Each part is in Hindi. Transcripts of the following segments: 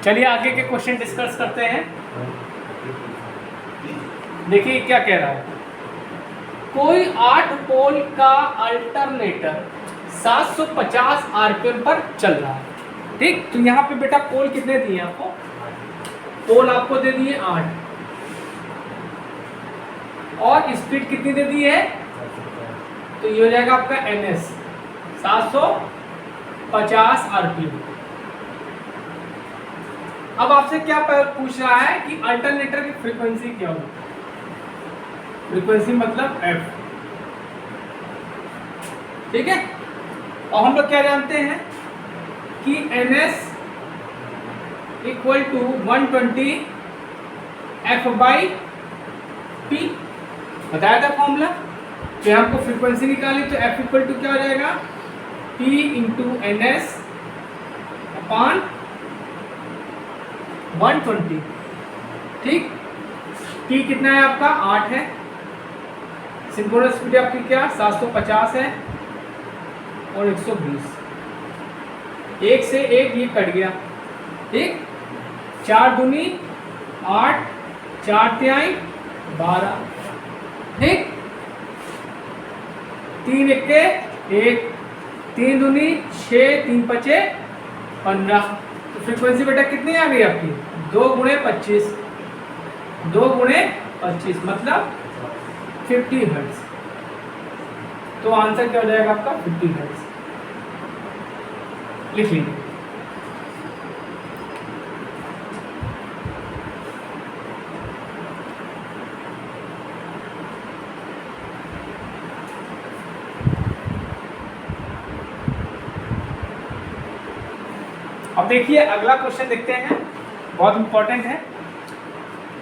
चलिए आगे के क्वेश्चन डिस्कस करते हैं। देखिए क्या कह रहा है, कोई 8 पोल का अल्टरनेटर 750 आरपीएम पर चल रहा है। ठीक, तो यहाँ पे बेटा पोल कितने दिए आपको? पोल आपको दे दिए 8 और स्पीड कितनी दे दी है? तो ये हो जाएगा आपका NS 750 आरपीएम। अब आपसे क्या पूछ रहा है कि अल्टरनेटर की फ्रीक्वेंसी क्या होगी? फ्रीक्वेंसी मतलब F। ठीक है, और हम लोग क्या जानते हैं कि NS इक्वल टू 120 F/P बताया था फॉर्मूला। तो हमको फ्रीक्वेंसी निकाली तो F इक्वल टू क्या हो जाएगा? P into NS upon 120। ठीक, P कितना है आपका? 8 है। सिंक्रोनस स्पीड आपकी क्या? 750 है और 120। एक से एक ये कट गया। ठीक, 4 दूनी 8, 4 तिहाई 12। ठीक, 3 एक्के 1, 3 दूनी 6, 3 पचे 15। तो फ्रीक्वेंसी बेटा कितनी आ गई आपकी? 2 गुणे 25, 2 गुणे 25 मतलब 50 हर्ट्ज। तो आंसर क्या हो जाएगा आपका? 50 हर्ट्ज। लिख लीजिए। अब देखिए अगला क्वेश्चन देखते हैं, बहुत इंपॉर्टेंट है।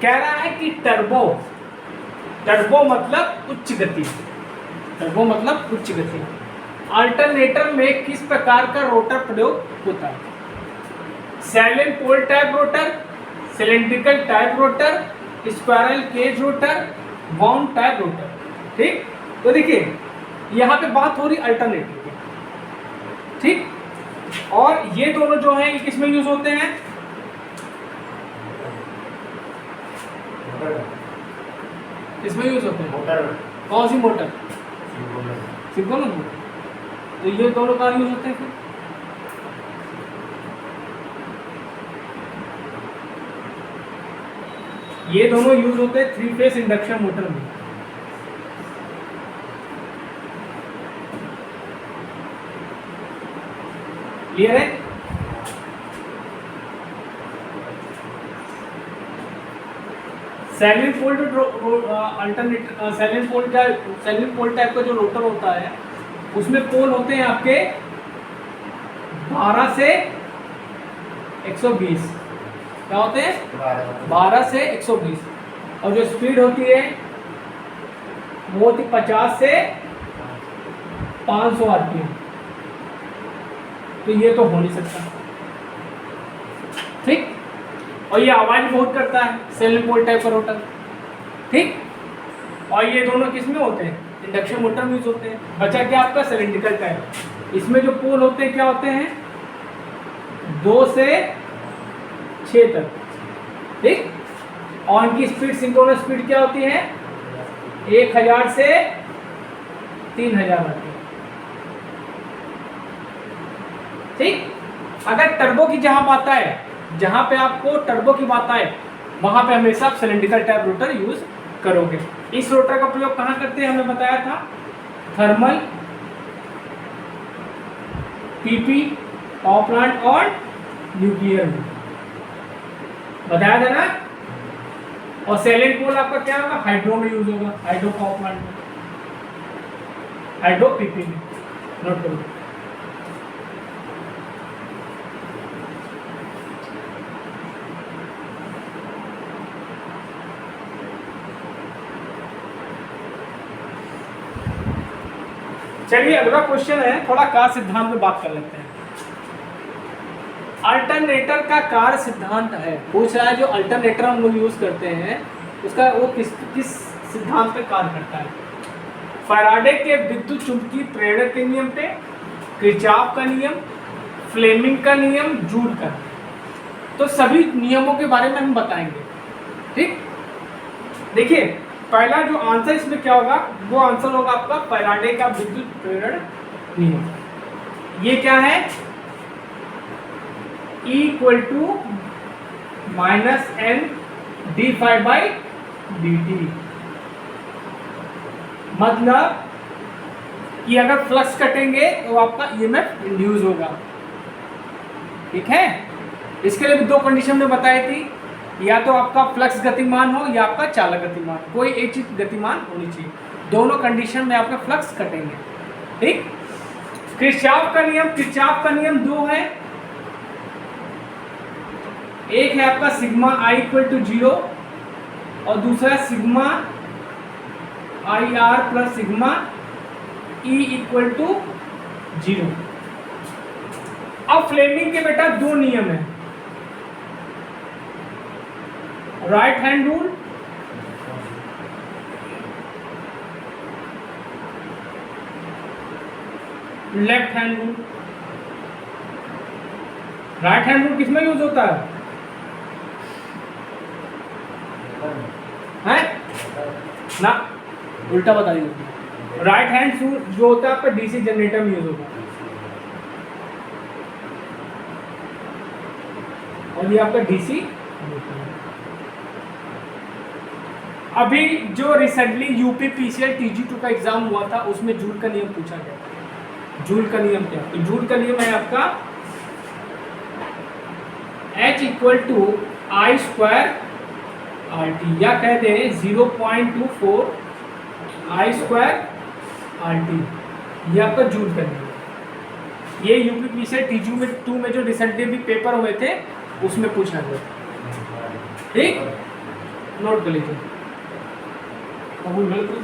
कह रहा है कि टर्बो, टर्बो मतलब उच्च गति, टर्बो मतलब उच्च गति अल्टरनेटर में किस प्रकार का रोटर प्रयोग होता है? Salient pole type rotor, cylindrical type rotor, squirrel cage rotor, wound type rotor. ठीक, तो देखिए यहाँ पे बात हो रही अल्टरनेटर की। ठीक, और ये दोनों जो हैं ये किस में यूज होते हैं? किसमें यूज होते हैं? मोटर। कौन सी मोटर? Synchronous motor. तो ये दोनों कहाँ यूज होते हैं फिर? ये दोनों यूज होते हैं 3 फेस इंडक्शन मोटर में। क्लियर है? Salient pole alternator, सैलिन pole type का जो रोटर होता है उसमें पोल होते हैं आपके 12 से 120। क्या होते हैं? 12 से 120। और जो स्पीड होती है वो होती 50 से 500 आरपीएम। तो ये तो हो नहीं सकता। ठीक, और ये आवाज बहुत करता है सैलिन पोल टाइप का रोटर। ठीक, और ये दोनों किस में होते हैं? इंडक्शन मोटर में यूज होते हैं। बचा क्या आपका? Cylindrical type. इसमें जो पोल होते हैं क्या होते हैं? 2 से 6 तक। ठीक, और इनकी स्पीड, सिंक्रोनस स्पीड क्या होती है? 1000 से 3000 आती है। ठीक, अगर टर्बो की जहां बात आए, जहां पे आपको टर्बो की बात आए वहां पे हमेशा आप सिलेंड्रिकल टाइप रोटर यूज करोगे। इस रोटर का प्रयोग कहां करते हैं? हमने बताया था थर्मल, पीपी, पावर प्लांट और न्यूक्लियर में बताया था ना। और सैलिन पोल आपका क्या होगा? हाइड्रो में यूज होगा, हाइड्रो पावर प्लांट में, हाइड्रो पीपी में। नोट करो। चलिए अगला क्वेश्चन है, थोड़ा कार्य सिद्धांत में बात कर लेते हैं। अल्टरनेटर का कार्य सिद्धांत है, पूछ रहा है जो अल्टरनेटर हम लोग यूज करते हैं उसका वो किस सिद्धांत पे कार्य करता है? फैराडे के विद्युत चुंबकीय प्रेरण के नियम पे, किरचॉफ का नियम, फ्लेमिंग का नियम, जूल का। तो सभी नियमों के बारे में हम बताएंगे। ठीक, देखिए पहला जो आंसर इसमें क्या होगा, वो आंसर होगा आपका फैराडे का विद्युत प्रेरण नियम। ये क्या है, E equal to minus N D phi by D T. मतलब कि अगर फ्लक्स कटेंगे तो आपका ईएमएफ इंड्यूस होगा। ठीक है, इसके लिए भी दो कंडीशन में बताई थी, या तो आपका फ्लक्स गतिमान हो या आपका चालक गतिमान, कोई एक चीज गतिमान होनी चाहिए। दोनों कंडीशन में आपका फ्लक्स कटेंगे। ठीक, किरचॉफ का नियम दो है। एक है आपका सिग्मा आई इक्वल टू 0 और दूसरा sigma I R plus sigma E equal to 0। अब फ्लेमिंग के बेटा दो नियम है, right hand rule left hand rule. Right hand rule किसमें यूज होता है? ना, उल्टा बताइए। राइट हैंड रूल जो होता है आपका डीसी जनरेटर में यूज होता है, और ये आपका डीसी। अभी जो रिसेंटली यूपी पीसीएल TG2 का एग्जाम हुआ था उसमें जूल का नियम पूछा गया। जूल का नियम क्या? तो जूल का नियम है आपका H equal to I square R T, या कह दें 0.24 आई स्क्वायर आर टी, ये आपका जूल का नियम। ये यूपी पीसीएल TG2 में जो रिसेंटली भी पेपर हुए थे उसमें पूछा गया। ठीक, नोट कर लीजिए।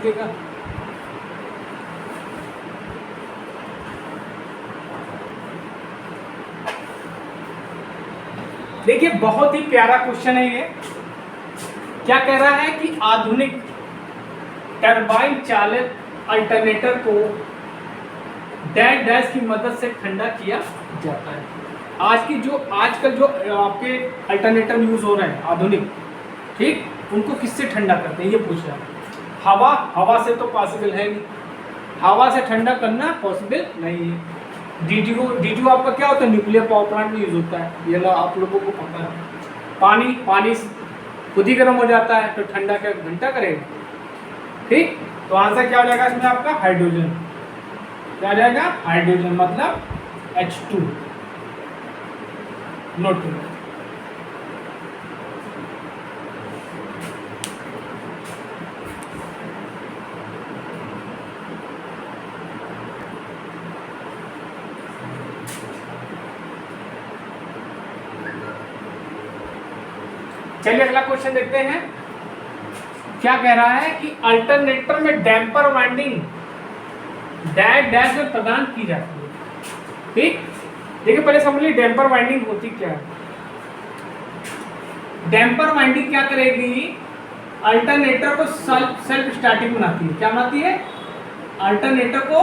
देगा देखिए, बहुत ही प्यारा क्वेश्चन है ये। क्या कह रहा है कि आधुनिक टरबाइन चालित अल्टरनेटर को डैश डैश की मदद से ठंडा किया जाता है। आजकल जो आपके अल्टरनेटर यूज हो रहे हैं आधुनिक, ठीक, उनको किससे ठंडा करते हैं ये पूछ रहा है। हवा से तो पॉसिबल है नहीं, हवा से ठंडा करना पॉसिबल नहीं है। डीटीयू आपका क्या होता है, न्यूक्लियर पावर प्लांट में यूज होता है, ये आप लोगों को पता है। पानी खुद ही गर्म हो जाता है तो ठंडा क्या घंटा करेगा। ठीक, तो आंसर क्या हो जाएगा इसमें आपका हाइड्रोजन। क्या आ जाएगा? हाइड्रोजन, मतलब H2। नोट करो। चलिए अगला क्वेश्चन देखते हैं। क्या कह रहा है कि अल्टरनेटर में डैम्पर वाइंडिंग डैश डैश में प्रदान की जाती है। ठीक, देखिए पहले समझ लीजिए डैम्पर वाइंडिंग होती क्या है। डैम्पर वाइंडिंग क्या करेगी, अल्टरनेटर को सेल्फ स्टार्टिंग बनाती है। क्या बनाती है? अल्टरनेटर को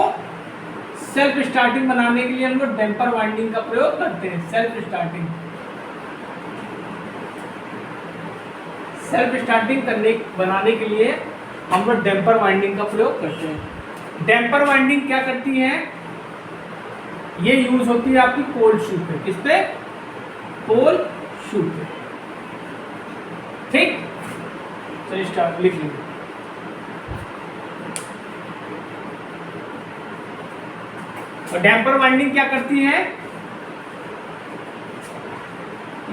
सेल्फ स्टार्टिंग बनाने के लिए हम लोग डैम्पर वाइंडिंग का प्रयोग करते हैं। सेल्फ स्टार्टिंग बनाने के लिए हम लोग डैम्पर वाइंडिंग का प्रयोग करते हैं। डैम्पर वाइंडिंग क्या करती है, ये यूज होती है आपकी कोल्ड शू पे। किस पे? कोल्ड शू पे। ठीक, चलिए स्टार्ट लिख लीजिए। और डैम्पर वाइंडिंग क्या करती है,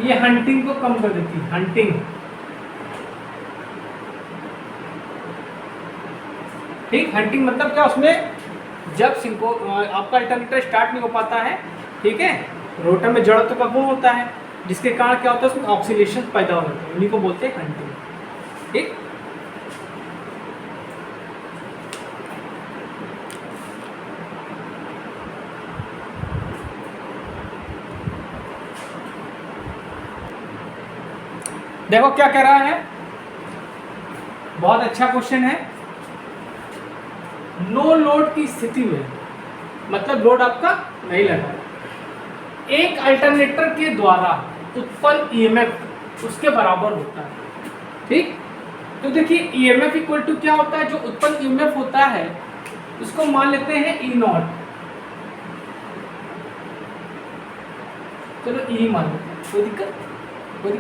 ये हंटिंग को कम कर देती है। हंटिंग, ठीक, हंटिंग मतलब क्या, उसमें जब आपका अल्टरनेटर स्टार्ट नहीं हो पाता है, ठीक है, रोटर में जड़त्व का गुण होता है, जिसके कारण क्या होता है, उसमें ऑक्सीडेशन पैदा हो जाता है, उन्हीं को बोलते हैं हंटिंग। ठीक, देखो क्या कह रहा है, बहुत अच्छा क्वेश्चन है। नो लोड की स्थिति में, मतलब लोड आपका नहीं लगा, एक अल्टरनेटर के द्वारा उत्पन्न ईएमएफ उसके बराबर होता है। ठीक, तो देखिए ईएमएफ इक्वल टू क्या होता है, जो उत्पन्न ईएमएफ होता है उसको मान लेते हैं ई नॉट, चलो ई मान लेते हैं, कोई दिक्कत नहीं।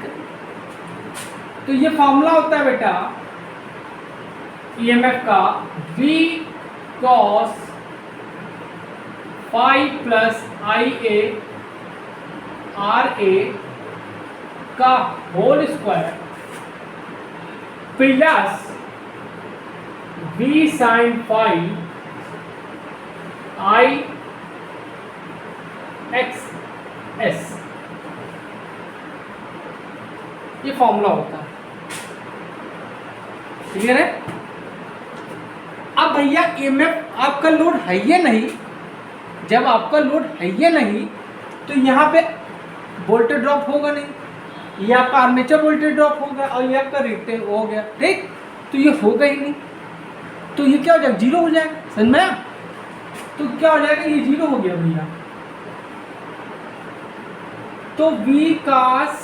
तो ये फॉर्मूला होता है बेटा ईएमएफ का V cos phi plus IA RA का whole square plus V sine phi IXS, ये फॉर्मूला होता है। क्लियर है? अब भैया ईएमएफ आपका लोड है या नहीं, जब आपका लोड है या नहीं तो यहाँ पे वोल्टेज ड्रॉप होगा नहीं, ये आपका आर्मेचर वोल्टेज ड्रॉप होगा और ये आपका रेटेड हो गया। ठीक, तो ये होगा ही नहीं, तो ये क्या हो जाएगा, जीरो हो जाएगा। समझ में आया? तो क्या हो जाएगा, ये जीरो हो गया भैया। तो V cos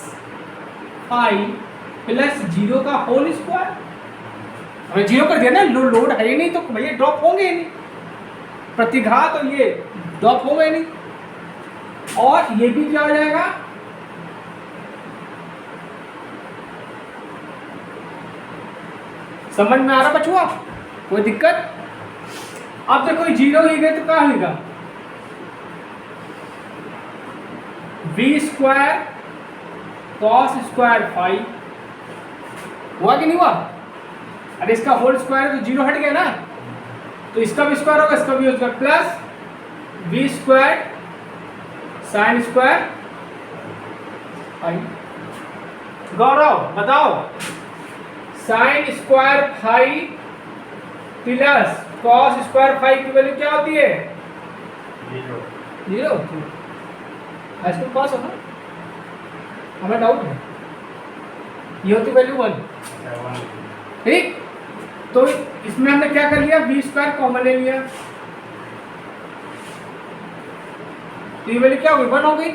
phi plus zero का होल स्क्वायर, हमें जीरो कर दिया ना, लोड है ही नहीं तो भैया ड्रॉप होंगे ही नहीं, प्रतिघात और ये ड्रॉप होगा ही नहीं। और ये भी क्या हो जाएगा, समझ में आ रहा बचुआ, कोई दिक्कत? अब जब कोई जीरो ही गए तो क्या होगा, V square cos square phi, हुआ कि नहीं हुआ? अरे इसका होल स्क्वायर तो जीरो हट गया ना, तो इसका भी स्क्वायर होगा, इसका भी होगा, plus V square sine square phi. Gaurav बताओ, sine square phi plus cos square phi की वैल्यू क्या होती है? जीरो होती है। हाई स्कूल पास हो ना, हमें डाउट है, ये होती वैल्यू 1। ठीक, तो इसमें हमने क्या कर लिया, V स्क्वायर कॉमन ले लिया, तो ये वैल्यू क्या हो गई, 1 हो गई।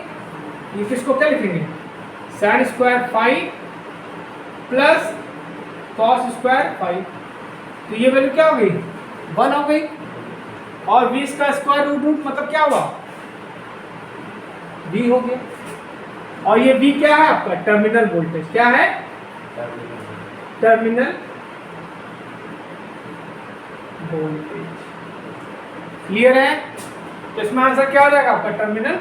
ये किसको क्या लिखेंगे, sine square phi plus cos square phi, तो ये वैल्यू क्या हो गई, 1 हो गई। और 20 का स्क्वायर रूट मतलब क्या हुआ, V हो गया। और ये V क्या है आपका, टर्मिनल वोल्टेज, क्या है, टर्मिनल वोल्टेज। क्लियर है? तो इसमें आंसर क्या हो जाएगा आपका, टर्मिनल।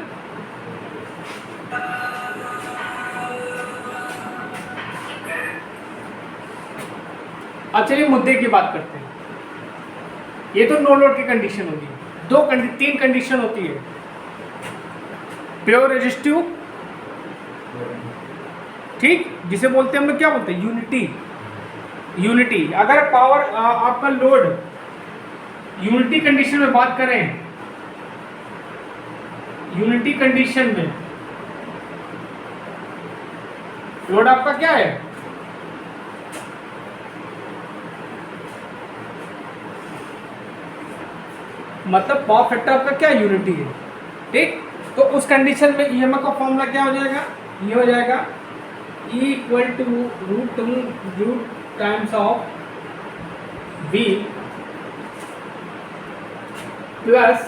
अब चलिए मुद्दे की बात करते हैं। ये तो नो लोड की कंडीशन होगी, तीन कंडीशन होती है, प्योर रेजिस्टिव, ठीक, जिसे बोलते हैं हम लोग क्या बोलते हैं, यूनिटी। अगर पावर आपका लोड यूनिटी कंडीशन में बात करें, यूनिटी कंडीशन में लोड आपका क्या है, मतलब पावर फैक्टर आपका क्या यूनिटी है। ठीक, तो उस कंडीशन में ईएमएफ का फॉर्मूला क्या हो जाएगा, ये हो जाएगा E equal to root times of V plus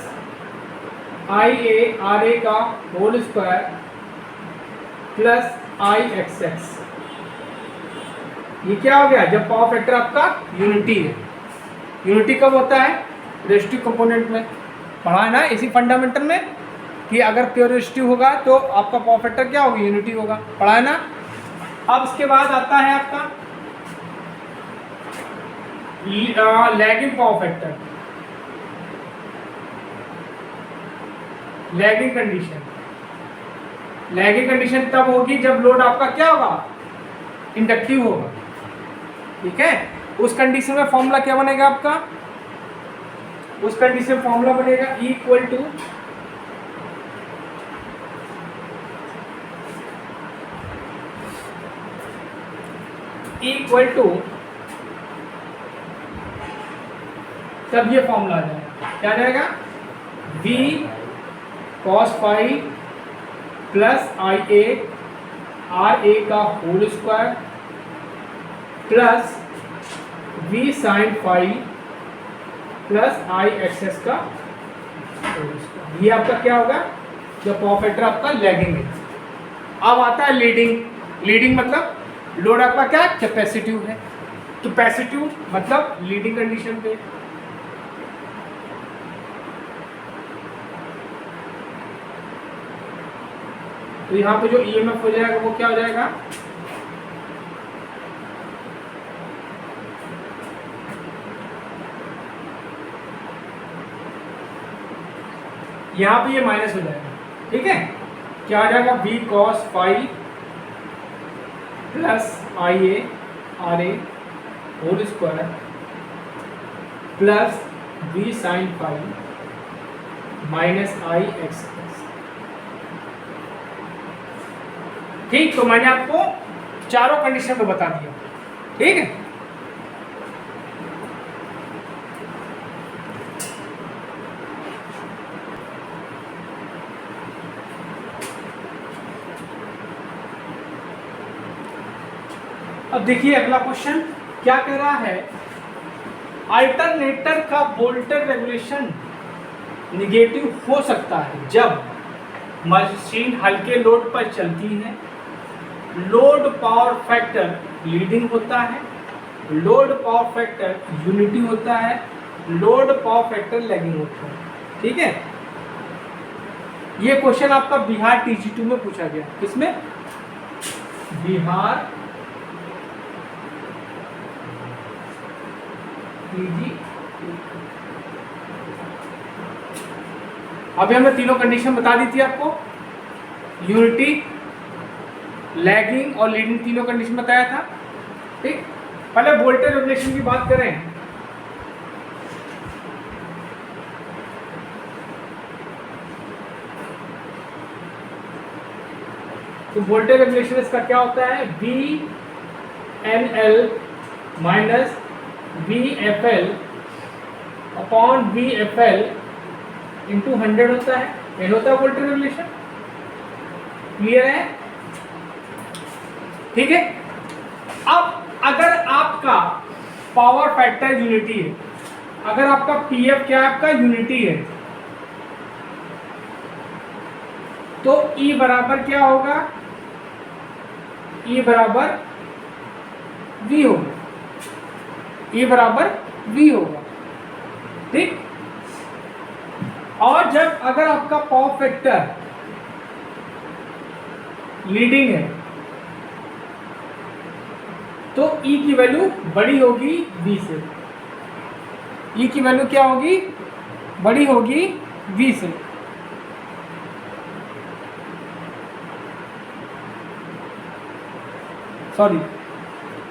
IA RA का होल स्क्वायर प्लस IXX। ये क्या हो गया, जब पावर फैक्टर आपका यूनिटी है। यूनिटी कब होता है, रेजिस्टिव कंपोनेंट में पढ़ा है ना, इसी फंडामेंटल में, कि अगर प्योर रेजिस्टिव होगा तो आपका पावर फैक्टर क्या होगा, यूनिटी होगा, पढ़ा है ना। अब इसके बाद आता है आपका lagging power factor, lagging condition तब होगी जब लोड आपका क्या होगा, इंडक्टिव होगा। ठीक है, उस कंडीशन में फॉर्मूला क्या बनेगा आपका, उस कंडीशन में फॉर्मूला बनेगा E इक्वल टू तब ये फॉर्मूला आ जाएगा, क्या जाएगा, V cos phi plus IA R A का whole square plus V sine phi plus I X S का होल स्क्वायर। ये आपका क्या होगा, जो पावर फैक्टर आपका लैगिंग है। अब आता है लीडिंग। लीडिंग मतलब लोड आपका क्या कैपेसिटिव है, कैपेसिटिव मतलब लीडिंग कंडीशन पे। तो यहाँ पे जो ईएमएफ हो जाएगा वो क्या हो जाएगा, यहाँ पे ये माइनस हो जाएगा। ठीक है, क्या आ जाएगा, v cos phi plus I A R A whole square plus v sine phi minus I X. ठीक, तो मैंने आपको चारों कंडीशन में बता दिया। ठीक है, अब देखिए अगला क्वेश्चन क्या कह रहा है, अल्टरनेटर का वोल्टेज रेगुलेशन निगेटिव हो सकता है जब मशीन हल्के लोड पर चलती है, लोड पावर फैक्टर लीडिंग होता है, लोड पावर फैक्टर यूनिटी होता है, लोड पावर फैक्टर लैगिंग होता है। ठीक है, ये क्वेश्चन आपका बिहार TG2 में पूछा गया। किसमें, बिहार TG। अभी हमने तीनों कंडीशन बता दी थी आपको, यूनिटी, लैगिंग और लीडिंग तीनों कंडीशन बताया था। ठीक, पहले वोल्टेज रेगुलेशन की बात करें। तो वोल्टेज रेगुलेशन इसका क्या होता है, VNL minus VFL upon VFL into 100 होता है। ये होता है वोल्टेज रेगुलेशन। क्लियर है? ठीक है, अब अगर आपका पावर फैक्टर यूनिटी है, अगर आपका पीएफ क्या है, आपका यूनिटी है, तो E बराबर क्या होगा, E बराबर V होगा, E बराबर V होगा। ठीक, और जब अगर आपका पावर फैक्टर लीडिंग है तो E की वैल्यू बड़ी होगी V से। E की वैल्यू क्या होगी, बड़ी होगी V से। सॉरी,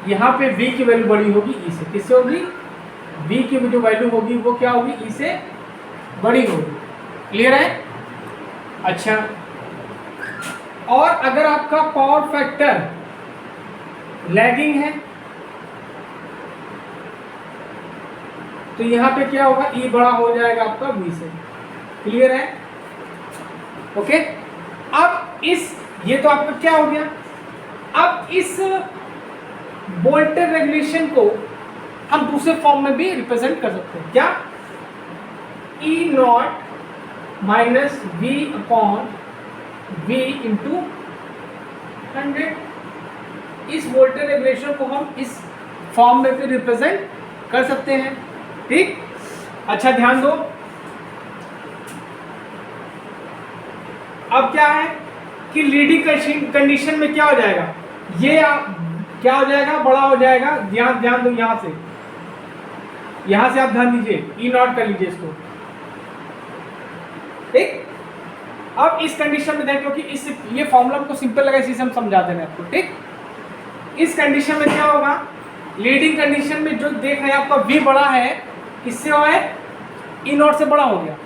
यहाँ पे V की वैल्यू बड़ी होगी E से। किससे होगी, V की जो वैल्यू होगी वो क्या होगी, E से बड़ी होगी। क्लियर है? अच्छा, और अगर आपका पावर फैक्टर लैगिंग है तो यहाँ पे क्या होगा, E बड़ा हो जाएगा आपका V से। क्लियर है? ओके, अब इस, ये तो आपका क्या हो गया। अब इस वोल्टेज रेगुलेशन को हम दूसरे फॉर्म में भी रिप्रेजेंट कर सकते हैं। क्या, E not minus V upon V into 100। इस वोल्टेज रेगुलेशन को हम इस फॉर्म में भी रिप्रेजेंट कर सकते हैं। ठीक, अच्छा ध्यान दो। अब क्या है कि लीडिंग कंडीशन में क्या हो जाएगा, ये क्या हो जाएगा, बड़ा हो जाएगा। ध्यान दो, यहां से आप ध्यान दीजिए, E नॉट कर लीजिए इसको। ठीक, अब इस कंडीशन में देखें, क्योंकि इस ये फॉर्मूला को सिंपल लगा इसी से हम समझा देंगे आपको। ठीक, इस कंडीशन में क्या होगा, लीडिंग कंडीशन में जो देख रहे हैं आपका V बड़ा है, किससे हुआ है, E नॉट से बड़ा हो गया।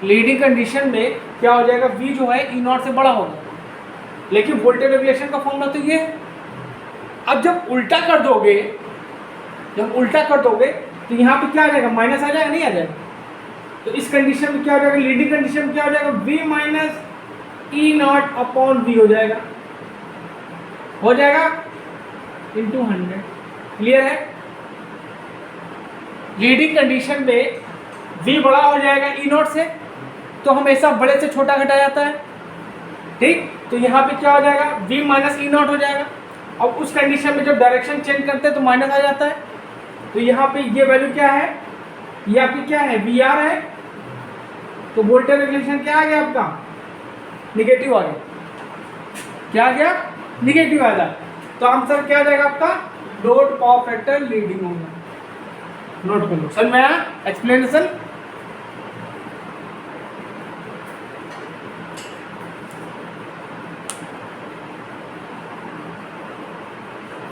लीडिंग कंडीशन में क्या हो जाएगा, V जो है E नॉट से बड़ा होगा। लेकिन वोल्टेज रेगुलेशन का फॉर्मूला तो ये है। अब जब उल्टा कर दोगे तो यहाँ पे क्या आ जाएगा, माइनस आ जाएगा, नहीं आ जाएगा। तो इस कंडीशन में क्या हो जाएगा, लीडिंग कंडीशन में क्या हो जाएगा, V minus E not upon V हो जाएगा। हो जाएगा इंटू 100। क्लियर है? लीडिंग कंडीशन में V बड़ा हो जाएगा E0 से, तो हमेशा बड़े से छोटा घटा जाता है, ठीक। तो यहाँ पे क्या हो जाएगा, V माइनस E0 हो जाएगा। अब उस कंडीशन में जब डायरेक्शन चेंज करते हैं तो माइनस आ जाता है, तो यहाँ पे ये वैल्यू क्या है, ये आपकी क्या है, VR है, तो वोल्टेज रेगुलेशन क्या आ गया आपका, निगेटिव आ गया। क्या आ गया, निगेटिव आ गया। तो आंसर क्या आ जाएगा आपका, लोड पावर फैक्टर लीडिंग होगा। नोट कर लो, समझ में आया एक्सप्लेनेशन।